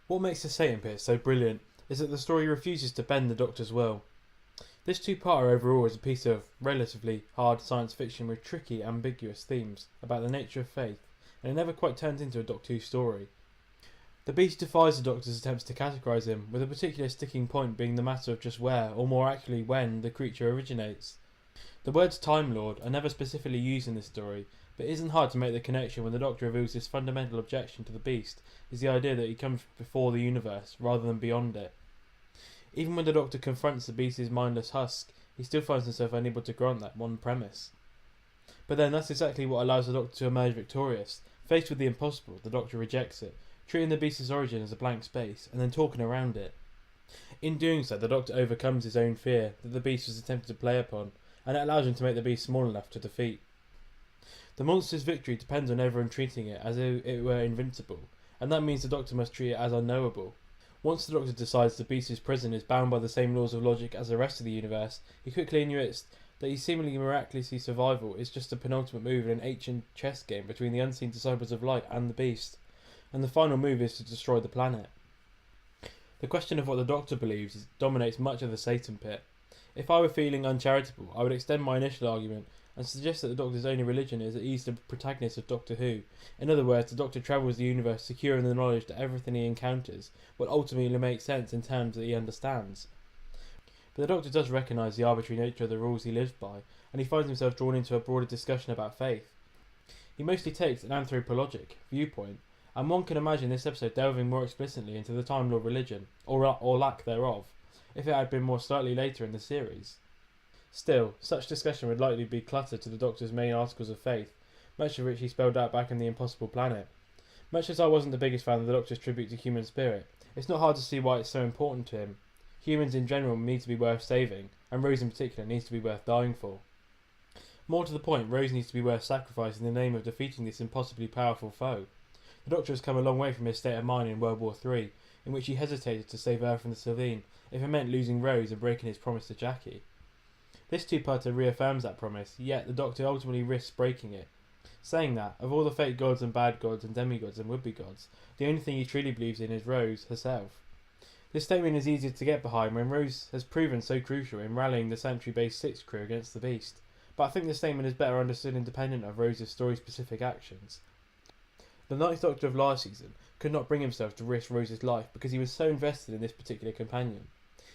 What makes the Satan Pit so brilliant is that the story refuses to bend the Doctor's will. This two-parter overall is a piece of relatively hard science fiction with tricky, ambiguous themes about the nature of faith, and it never quite turns into a Doctor Who story. The Beast defies the Doctor's attempts to categorise him, with a particular sticking point being the matter of just where, or more accurately when, the creature originates. The words Time Lord are never specifically used in this story, but it isn't hard to make the connection when the Doctor reveals this fundamental objection to the Beast is the idea that he comes before the universe rather than beyond it. Even when the Doctor confronts the Beast's mindless husk, he still finds himself unable to grant that one premise. But then that's exactly what allows the Doctor to emerge victorious. Faced with the impossible, the Doctor rejects it, treating the Beast's origin as a blank space, and then talking around it. In doing so, the Doctor overcomes his own fear that the Beast was attempted to play upon, and it allows him to make the Beast small enough to defeat. The monster's victory depends on everyone treating it as though it were invincible, and that means the Doctor must treat it as unknowable. Once the Doctor decides the Beast's prison is bound by the same laws of logic as the rest of the universe, he quickly intuits that his seemingly miraculously survival is just a penultimate move in an ancient chess game between the unseen disciples of light and the Beast, and the final move is to destroy the planet. The question of what the Doctor believes dominates much of the Satan Pit. If I were feeling uncharitable, I would extend my initial argument and suggest that the Doctor's only religion is that he's the protagonist of Doctor Who. In other words, the Doctor travels the universe secure in the knowledge that everything he encounters will ultimately make sense in terms that he understands. But the Doctor does recognise the arbitrary nature of the rules he lives by, and he finds himself drawn into a broader discussion about faith. He mostly takes an anthropologic viewpoint, and one can imagine this episode delving more explicitly into the Time Lord religion, or lack thereof, if it had been more slightly later in the series. Still, such discussion would likely be cluttered to the Doctor's main articles of faith, much of which he spelled out back in The Impossible Planet. Much as I wasn't the biggest fan of the Doctor's tribute to human spirit, it's not hard to see why it's so important to him. Humans in general need to be worth saving, and Rose in particular needs to be worth dying for. More to the point, Rose needs to be worth sacrificing in the name of defeating this impossibly powerful foe. The Doctor has come a long way from his state of mind in World War III, in which he hesitated to save Earth from the Sylvine if it meant losing Rose and breaking his promise to Jackie. This two-parter reaffirms that promise, yet the Doctor ultimately risks breaking it, saying that, of all the fake gods and bad gods and demigods and would-be gods, the only thing he truly believes in is Rose herself. This statement is easier to get behind when Rose has proven so crucial in rallying the Sanctuary-based Six crew against the Beast, but I think this statement is better understood independent of Rose's story-specific actions. The Ninth Doctor of last season could not bring himself to risk Rose's life because he was so invested in this particular companion.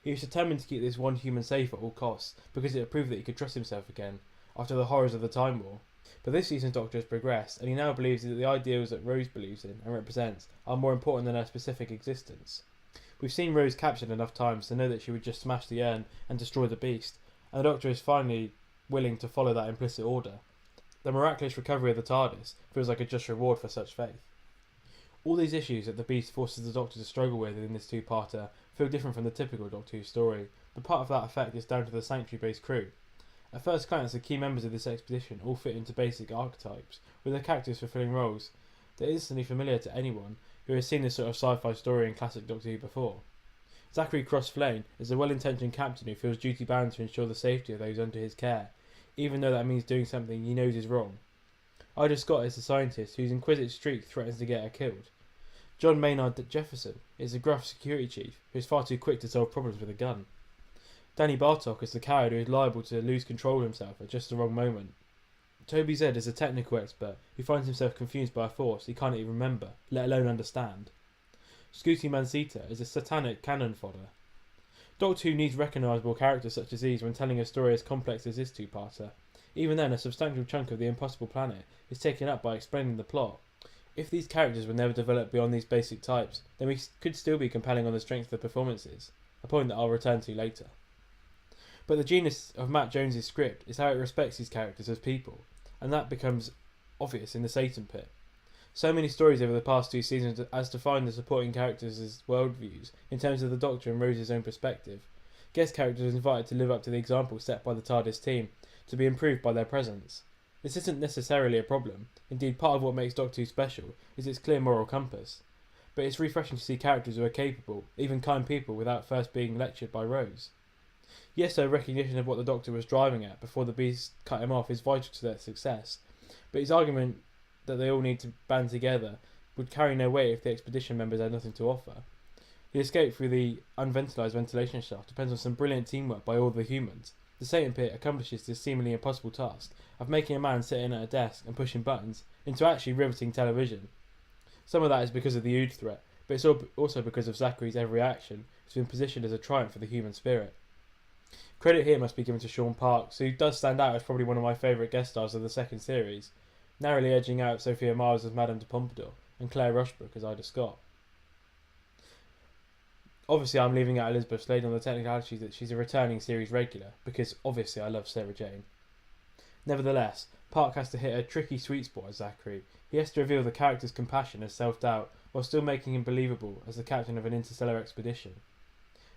He was determined to keep this one human safe at all costs because it had proved that he could trust himself again after the horrors of the Time War. But this season's Doctor has progressed, and he now believes that the ideals that Rose believes in and represents are more important than her specific existence. We've seen Rose captured enough times to know that she would just smash the urn and destroy the Beast, and the Doctor is finally willing to follow that implicit order. The miraculous recovery of the TARDIS feels like a just reward for such faith. All these issues that the Beast forces the Doctor to struggle with in this two-parter feel different from the typical Doctor Who story, but part of that effect is down to the Sanctuary-based crew. At first glance, the key members of this expedition all fit into basic archetypes, with their characters fulfilling roles that are instantly familiar to anyone who has seen this sort of sci-fi story in classic Doctor Who before. Zachary Cross-Flane is a well-intentioned captain who feels duty-bound to ensure the safety of those under his care, even though that means doing something he knows is wrong. Ida Scott is a scientist whose inquisitive streak threatens to get her killed. John Maynard Jefferson is a gruff security chief who is far too quick to solve problems with a gun. Danny Bartok is the coward who is liable to lose control of himself at just the wrong moment. Toby Zed is a technical expert who finds himself confused by a force he can't even remember, let alone understand. Scooty Mansita is a satanic cannon fodder. Doctor Who needs recognisable characters such as these when telling a story as complex as this two-parter. Even then, a substantial chunk of The Impossible Planet is taken up by explaining the plot. If these characters were never developed beyond these basic types, then we could still be compelling on the strength of the performances, a point that I'll return to later. But the genius of Matt Jones's script is how it respects these characters as people, and that becomes obvious in the Satan Pit. So many stories over the past two seasons as defined the supporting characters' worldviews in terms of the Doctor and Rose's own perspective. Guest characters invited to live up to the example set by the TARDIS team, to be improved by their presence. This isn't necessarily a problem. Indeed, part of what makes Doctor Who special is its clear moral compass. But it's refreshing to see characters who are capable, even kind people, without first being lectured by Rose. Yes, a recognition of what the Doctor was driving at before the Beast cut him off is vital to their success, but his argument that they all need to band together would carry no weight if the expedition members had nothing to offer. The escape through the unventilised ventilation shaft depends on some brilliant teamwork by all the humans. The Satan Pit accomplishes this seemingly impossible task of making a man sitting at a desk and pushing buttons into actually riveting television. Some of that is because of the Ood threat, but it's also because of Zachary's every action has been positioned as a triumph for the human spirit. Credit here must be given to Sean Parks, who does stand out as probably one of my favourite guest stars of the second series, narrowly edging out Sophia Myles as Madame de Pompadour and Claire Rushbrook as Ida Scott. Obviously, I'm leaving out Elizabeth Slade on the technicality that she's a returning series regular, because obviously I love Sarah Jane. Nevertheless, Park has to hit a tricky sweet spot as Zachary. He has to reveal the character's compassion and self-doubt, while still making him believable as the captain of an interstellar expedition.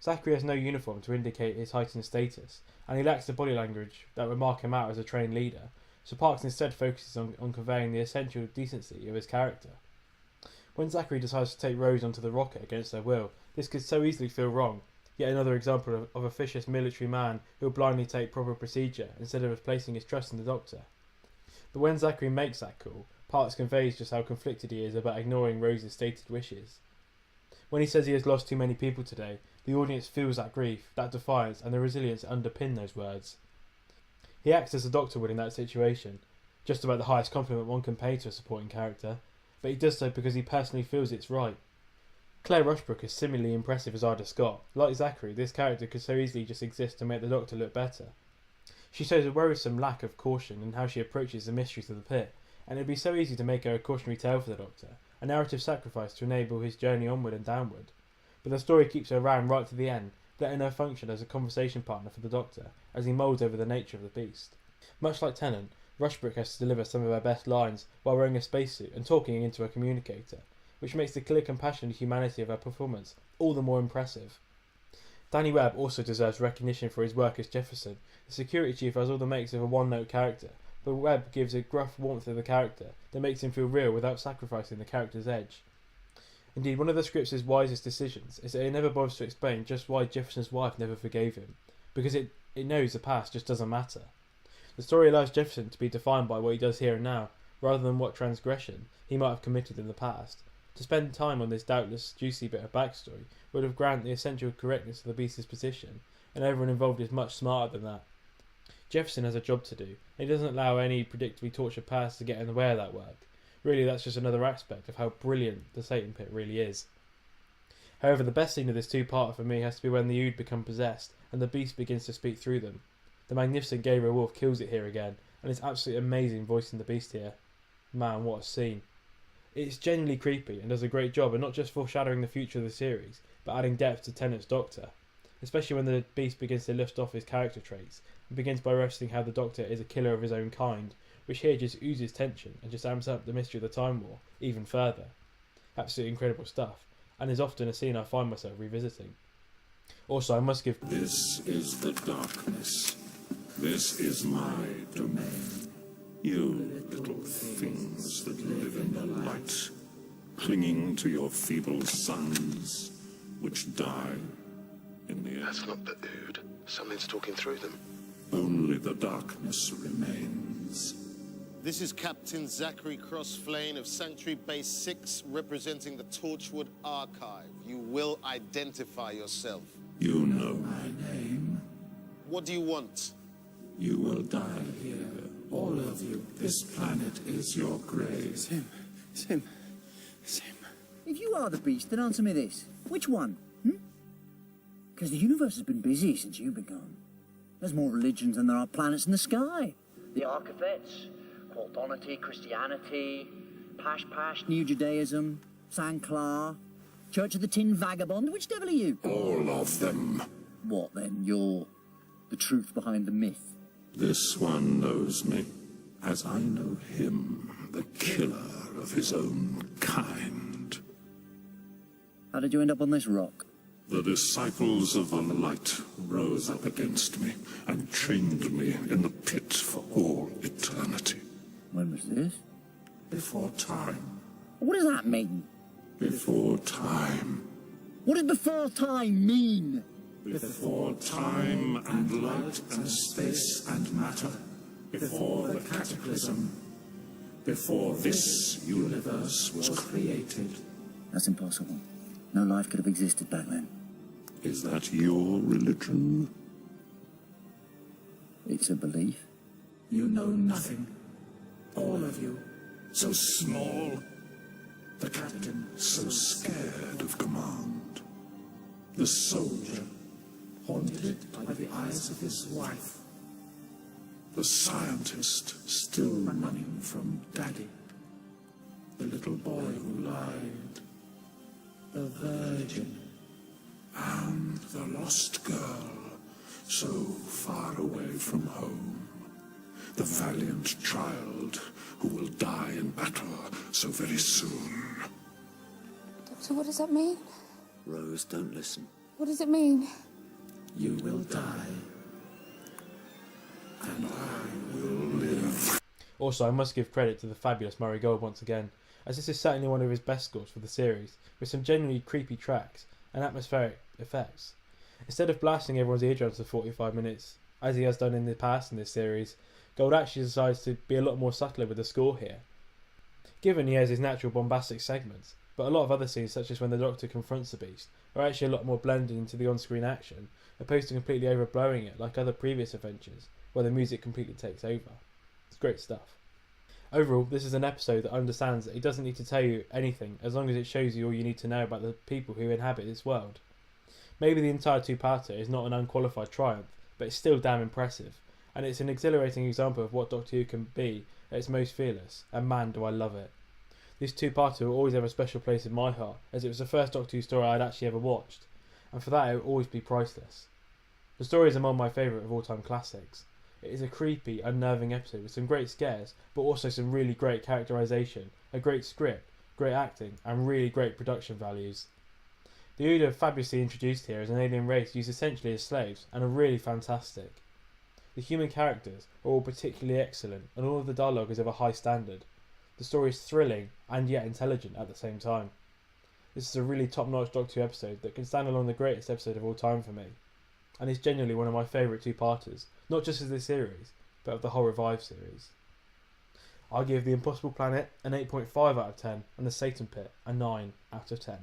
Zachary has no uniform to indicate his heightened status, and he lacks the body language that would mark him out as a trained leader, so Parks instead focuses on conveying the essential decency of his character. When Zachary decides to take Rose onto the rocket against her will, this could so easily feel wrong, yet another example of a vicious military man who will blindly take proper procedure instead of placing his trust in the Doctor. But when Zachary makes that call, Parks conveys just how conflicted he is about ignoring Rose's stated wishes. When he says he has lost too many people today, the audience feels that grief, that defiance, and the resilience that underpin those words. He acts as the Doctor would in that situation, just about the highest compliment one can pay to a supporting character, but he does so because he personally feels it's right. Claire Rushbrook is similarly impressive as Ida Scott. Like Zachary, this character could so easily just exist to make the Doctor look better. She shows a worrisome lack of caution in how she approaches the mysteries of the pit, and it would be so easy to make her a cautionary tale for the Doctor, a narrative sacrifice to enable his journey onward and downward. But the story keeps her around right to the end, letting her function as a conversation partner for the Doctor as he moulds over the nature of the beast. Much like Tennant, Rushbrook has to deliver some of her best lines while wearing a spacesuit and talking into a communicator, which makes the clear compassion and humanity of her performance all the more impressive. Danny Webb also deserves recognition for his work as Jefferson. The security chief has all the makes of a one-note character, but Webb gives a gruff warmth to the character that makes him feel real without sacrificing the character's edge. Indeed, one of the script's wisest decisions is that it never bothers to explain just why Jefferson's wife never forgave him, because it knows the past just doesn't matter. The story allows Jefferson to be defined by what he does here and now, rather than what transgression he might have committed in the past. To spend time on this doubtless juicy bit of backstory would have granted the essential correctness of the beast's position, and everyone involved is much smarter than that. Jefferson has a job to do, and he doesn't allow any predictably tortured past to get in the way of that work. Really, that's just another aspect of how brilliant the Satan Pit really is. However, the best scene of this two-parter for me has to be when the Ood become possessed and the beast begins to speak through them. The magnificent Gabriel Wolf kills it here again, and it's absolutely amazing voicing the beast here. Man, what a scene. It's genuinely creepy and does a great job of not just foreshadowing the future of the series, but adding depth to Tennant's Doctor, especially when the beast begins to lift off his character traits and begins by referencing how the Doctor is a killer of his own kind, which here just oozes tension and just amps up the mystery of the Time War even further. Absolutely incredible stuff, and is often a scene I find myself revisiting. Also, I must give... This is the darkness. This is my domain. You little things that live in the light, clinging to your feeble suns, which die in the end. That's not the Ood. Something's talking through them. Only the darkness remains. This is Captain Zachary Crossflame of Sanctuary Base 6, representing the Torchwood Archive. You will identify yourself. You know my name. What do you want? You will die here, all of you. This planet is your grave. Sim. If you are the beast, then answer me this. Which one? Because the universe has been busy since you've been gone. There's more religions than there are planets in the sky. The Archivets, Qualtonity, Christianity, Pash, New Judaism, Sanklar, Church of the Tin Vagabond. Which devil are you? All of them. What then? You're the truth behind the myth. This one knows me, as I know him, the killer of his own kind. How did you end up on this rock? The disciples of the light rose up against me and chained me in the pit for all eternity. When was this? Before time. What does that mean? Before time. What does before time mean? Before time and light and space and matter. Before the cataclysm. before this universe was created. That's impossible. No life could have existed back then. Is that your religion? It's a belief. You know nothing. All of you. So small. The captain so scared of command. The soldier haunted by the eyes of his wife. The scientist still running from Daddy. The little boy who lied. The virgin. And the lost girl, so far away from home. The valiant child who will die in battle so very soon. Doctor, what does that mean? Rose, don't listen. What does it mean? You will die. And I will live. Also, I must give credit to the fabulous Murray Gold once again, as this is certainly one of his best scores for the series, with some genuinely creepy tracks and atmospheric effects. Instead of blasting everyone's eardrums for 45 minutes, as he has done in the past in this series, Gold actually decides to be a lot more subtler with the score here. Given he has his natural bombastic segments, but a lot of other scenes, such as when the Doctor confronts the Beast, are actually a lot more blended into the on-screen action, opposed to completely overblowing it like other previous adventures, where the music completely takes over. It's great stuff. Overall, this is an episode that understands that it doesn't need to tell you anything as long as it shows you all you need to know about the people who inhabit this world. Maybe the entire two-parter is not an unqualified triumph, but it's still damn impressive, and it's an exhilarating example of what Doctor Who can be at its most fearless, and man do I love it. This two-parter will always have a special place in my heart, as it was the first Doctor Who story I'd actually ever watched, and for that it will always be priceless. The story is among my favourite of all-time classics. It is a creepy, unnerving episode with some great scares, but also some really great characterisation, a great script, great acting, and really great production values. The Ood are fabulously introduced here as an alien race used essentially as slaves, and are really fantastic. The human characters are all particularly excellent, and all of the dialogue is of a high standard. The story is thrilling, and yet intelligent at the same time. This is a really top-notch Doctor Who episode that can stand along the greatest episode of all time for me, and is genuinely one of my favourite two-parters, not just of this series, but of the whole Revive series. I give The Impossible Planet an 8.5 out of 10, and The Satan Pit a 9 out of 10.